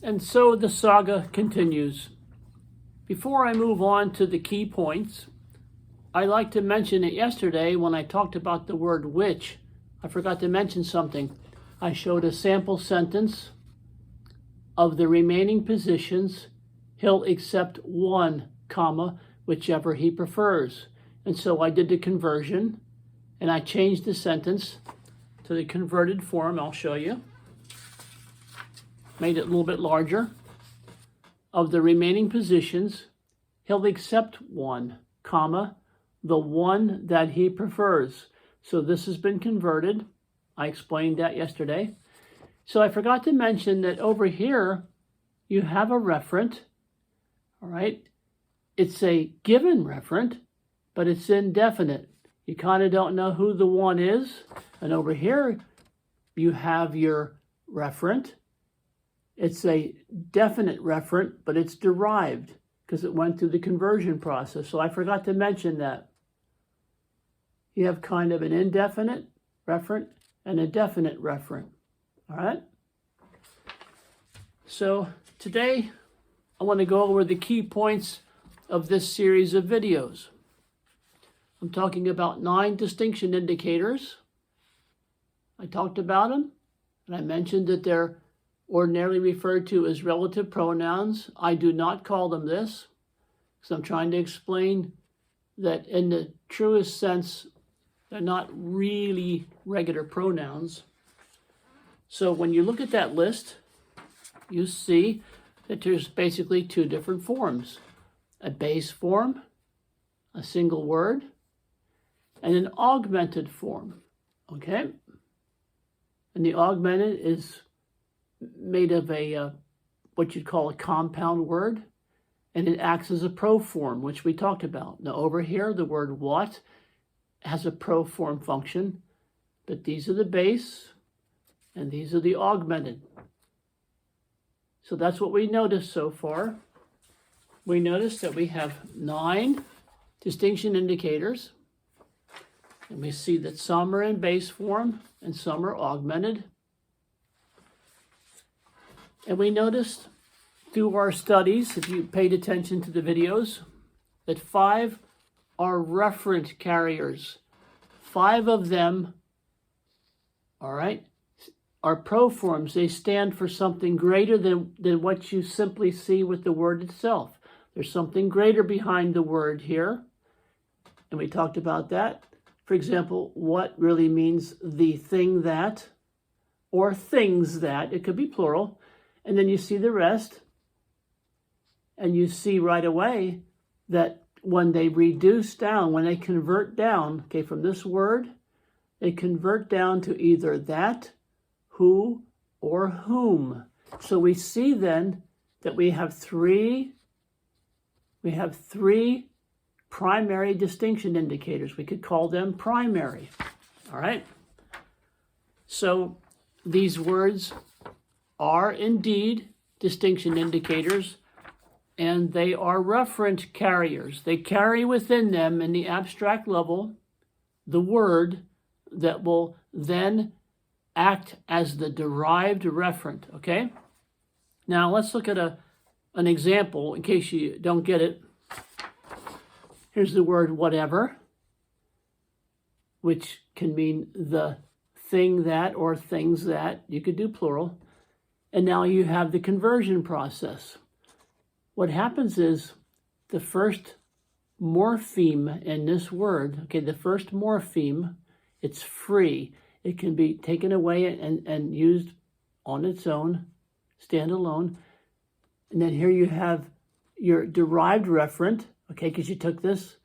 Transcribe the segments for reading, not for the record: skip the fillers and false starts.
And so the saga continues. Before I move on to the key points, I like to mention that yesterday when I talked about the word which, I forgot to mention something. I showed a sample sentence of the remaining positions. He'll accept one, comma, whichever he prefers. And so I did the conversion and I changed the sentence to the converted form. I'll show you. Made it a little bit larger. Of the remaining positions, he'll accept one, comma, the one that he prefers. So this has been converted. I explained that yesterday. So I forgot to mention that over here, you have a referent, all right? It's a given referent, but it's indefinite. You kind of don't know who the one is. And over here, you have your referent. It's a definite referent, but it's derived because it went through the conversion process. So I forgot to mention that. You have kind of an indefinite referent and a definite referent. All right? So today, I want to go over the key points of this series of videos. I'm talking about 9 distinction indicators. I talked about them, and I mentioned that they're ordinarily referred to as relative pronouns. I do not call them this, because I'm trying to explain that in the truest sense, they're not really regular pronouns. So when you look at that list, you see that there's basically 2 different forms. A base form, a single word, and an augmented form, okay? And the augmented is made of a what you'd call a compound word, and it acts as a proform, which we talked about. Now over here, the word what has a proform function, but these are the base, and these are the augmented. So that's what we noticed so far. We noticed that we have 9 distinction indicators, and we see that some are in base form and some are augmented. And we noticed through our studies, if you paid attention to the videos, that 5 are referent carriers. 5 of them, all right, are proforms. They stand for something greater than what you simply see with the word itself. There's something greater behind the word here, and we talked about that. For example, what really means the thing that, or things that, it could be plural, and then you see the rest, and you see right away that when they reduce down, when they convert down, okay, from this word, they convert down to either that, who, or whom. So we see then that we have three primary distinction indicators. We could call them primary, all right? So these words are indeed distinction indicators, and they are referent carriers. They carry within them, in the abstract level, the word that will then act as the derived referent, okay? Now let's look at an example in case you don't get it. Here's the word whatever, which can mean the thing that or things that. You could do plural. And now you have the conversion process. What happens is the first morpheme in this word, okay, the first morpheme, it's free. It can be taken away and used on its own, stand alone. And then here you have your derived referent, okay, because you took this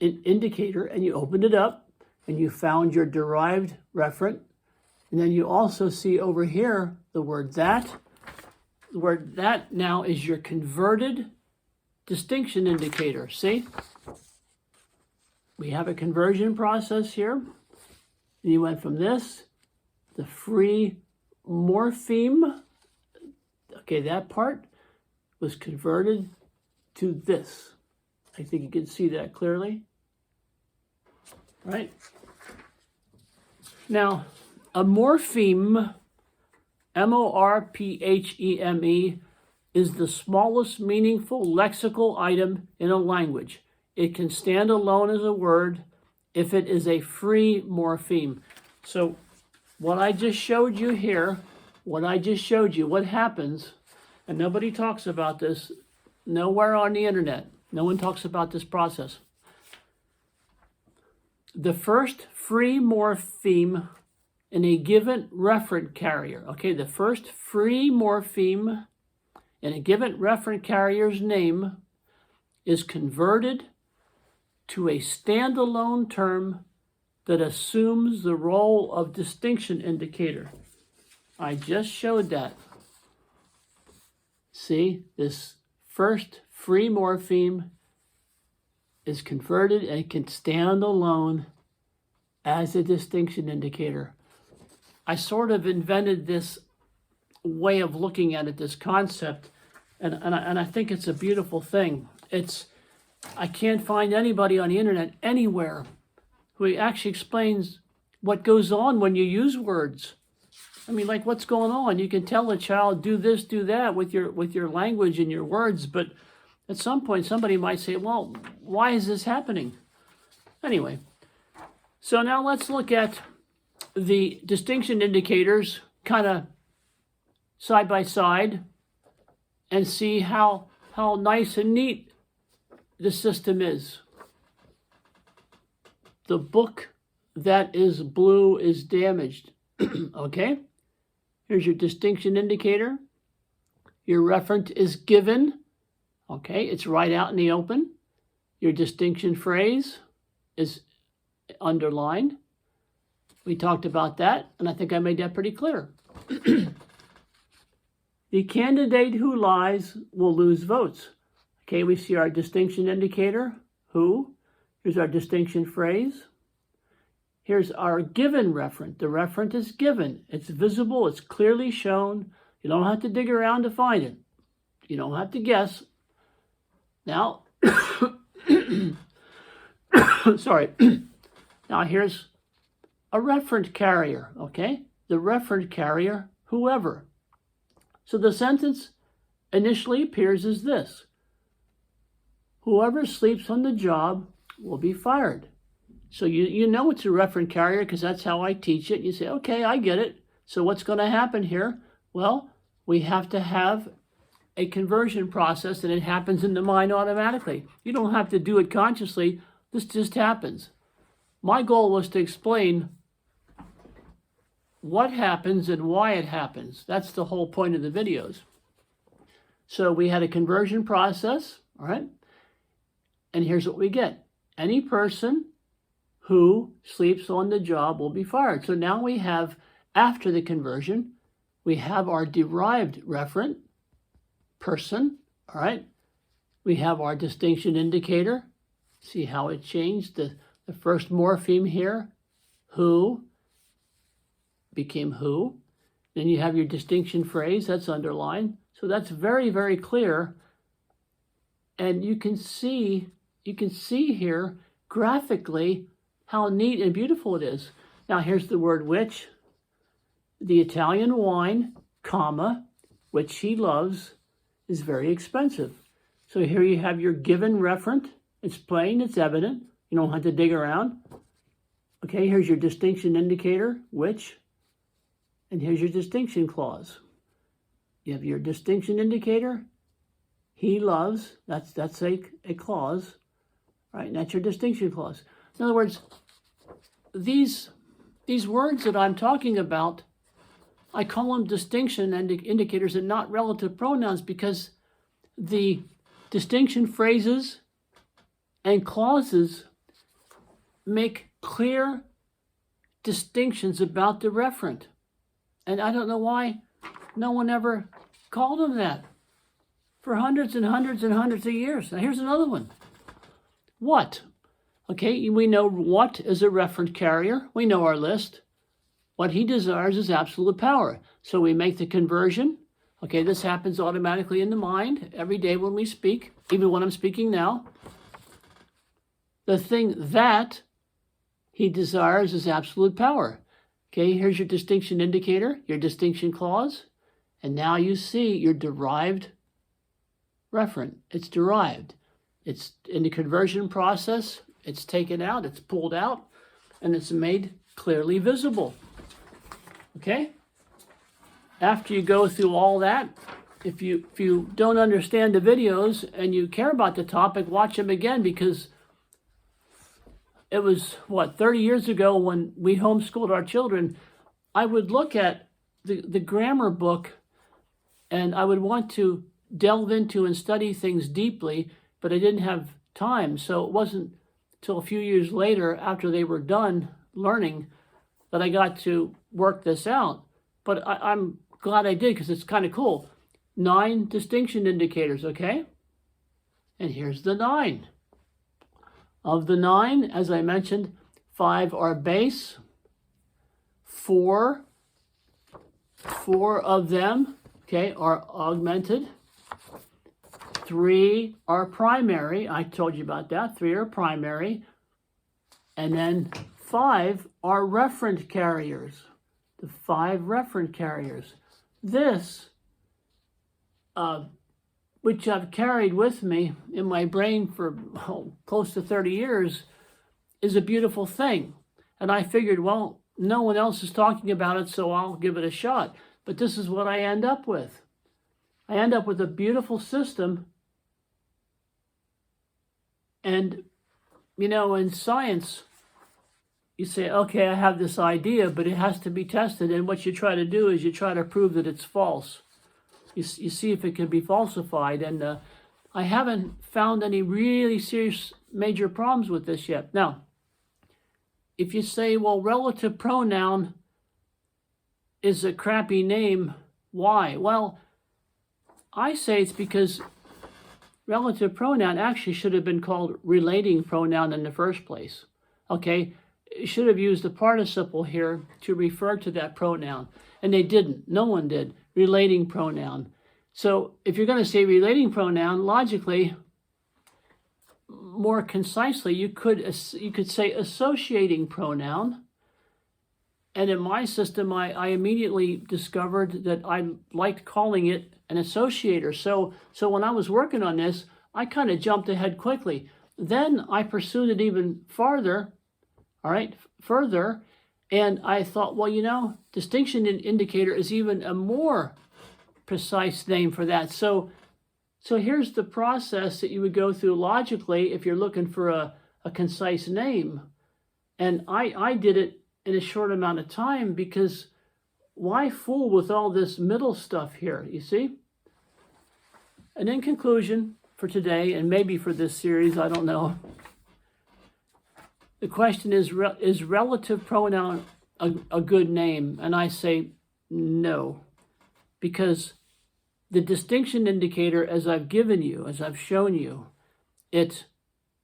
indicator and you opened it up and you found your derived referent. And then you also see over here the word that. The word that now is your converted distinction indicator. See? We have a conversion process here. And you went from this, the free morpheme, okay, that part was converted to this. I think you can see that clearly, right? Now, a morpheme morpheme is the smallest meaningful lexical item in a language. It can stand alone as a word if it is a free morpheme. So what I just showed you here, what happens, and nobody talks about this nowhere on the internet. No one talks about this process. The first free morpheme in a given referent carrier, okay, the first free morpheme in a given referent carrier's name is converted to a standalone term that assumes the role of distinction indicator. I just showed that. See, this first free morpheme is converted and it can stand alone as a distinction indicator. I sort of invented this way of looking at it, this concept, and I think it's a beautiful thing. I can't find anybody on the internet anywhere who actually explains what goes on when you use words. I mean, like, what's going on? You can tell a child, do this, do that with your language and your words, but at some point somebody might say, well, why is this happening? Anyway, so now let's look at the distinction indicators kind of side by side and see how nice and neat the system is. The book that is blue is damaged. Okay? Here's your distinction indicator. Your referent is given. Okay, it's right out in the open. Your distinction phrase is underlined. We talked about that, and I think I made that pretty clear. The candidate who lies will lose votes. Okay, we see our distinction indicator, who. Here's our distinction phrase. Here's our given referent. The referent is given. It's visible. It's clearly shown. You don't have to dig around to find it. You don't have to guess. Now, sorry. Now here's a referent carrier, okay? The referent carrier, whoever. So the sentence initially appears as this. Whoever sleeps on the job will be fired. So you know it's a referent carrier because that's how I teach it. You say, okay, I get it. So what's going to happen here? Well, we have to have a conversion process, and it happens in the mind automatically. You don't have to do it consciously. This just happens. My goal was to explain what happens and why it happens. That's the whole point of the videos. So we had a conversion process, all right? And here's what we get. Any person who sleeps on the job will be fired. So now we have, after the conversion, we have our derived referent, person, all right? We have our distinction indicator. See how it changed? The first morpheme here, who, became who. Then you have your distinction phrase, that's underlined. So that's very, very clear. And you can see here graphically how neat and beautiful it is. Now here's the word which. The Italian wine, comma, which she loves, is very expensive. So here you have your given referent. It's plain, it's evident. You don't have to dig around. Okay, here's your distinction indicator, which, and here's your distinction clause. You have your distinction indicator, he loves, that's a clause, right? And that's your distinction clause. In other words, these words that I'm talking about, I call them distinction indicators and not relative pronouns because the distinction phrases and clauses make clear distinctions about the referent. And I don't know why no one ever called them that for hundreds and hundreds and hundreds of years. Now here's another one. What? Okay, we know what is a referent carrier. We know our list. What he desires is absolute power. So we make the conversion. Okay, this happens automatically in the mind every day when we speak, even when I'm speaking now. The thing that he desires is absolute power. Okay, here's your distinction indicator, your distinction clause, and now you see your derived referent. It's derived. It's in the conversion process, it's taken out, it's pulled out, and it's made clearly visible. Okay? After you go through all that, if you don't understand the videos and you care about the topic, watch them again, because it was, 30 years ago when we homeschooled our children, I would look at the grammar book and I would want to delve into and study things deeply, but I didn't have time. So it wasn't till a few years later, after they were done learning, that I got to work this out. But I'm glad I did, because it's kind of cool. 9 distinction indicators, okay? And here's the 9. Of the 9, as I mentioned, 5 are base. 4 of them, okay, are augmented. 3 are primary. I told you about that. 3 are primary. And then 5 are referent carriers. The 5 referent carriers. This, which I've carried with me in my brain for close to 30 years, is a beautiful thing. And I figured, well, no one else is talking about it, so I'll give it a shot. But this is what I end up with. I end up with a beautiful system. And, you know, in science, you say, okay, I have this idea, but it has to be tested. And what you try to do is you try to prove that it's false. You see if it can be falsified. And I haven't found any really serious major problems with this yet. Now, if you say, well, relative pronoun is a crappy name, why? Well, I say it's because relative pronoun actually should have been called relating pronoun in the first place. Okay? It should have used the participle here to refer to that pronoun. And they didn't. No one did. Relating pronoun. So if you're going to say relating pronoun, logically, more concisely, you could say associating pronoun. And in my system, I immediately discovered that I liked calling it an associator. So when I was working on this, I kind of jumped ahead quickly. Then I pursued it even farther, further, and I thought, well, you know, distinction indicator is even a more precise name for that. So here's the process that you would go through logically if you're looking for a concise name. And I did it in a short amount of time, because why fool with all this middle stuff here, you see? And in conclusion for today, and maybe for this series, I don't know, the question is relative pronoun a good name? And I say no, because the distinction indicator, as I've given you, as I've shown you, it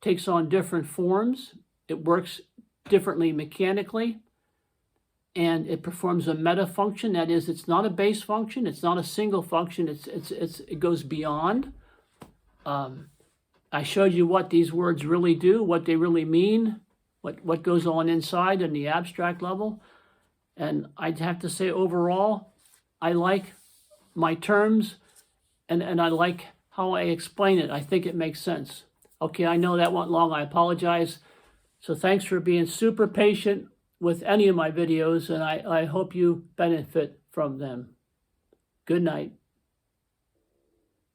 takes on different forms, it works differently mechanically, and it performs a meta function. That is, it's not a base function, it's not a single function, it goes beyond. I showed you what these words really do, what they really mean, what goes on inside in the abstract level. And I'd have to say overall, I like my terms, and I like how I explain it. I think it makes sense. Okay, I know that went long, I apologize. So thanks for being super patient with any of my videos, and I hope you benefit from them. Good night.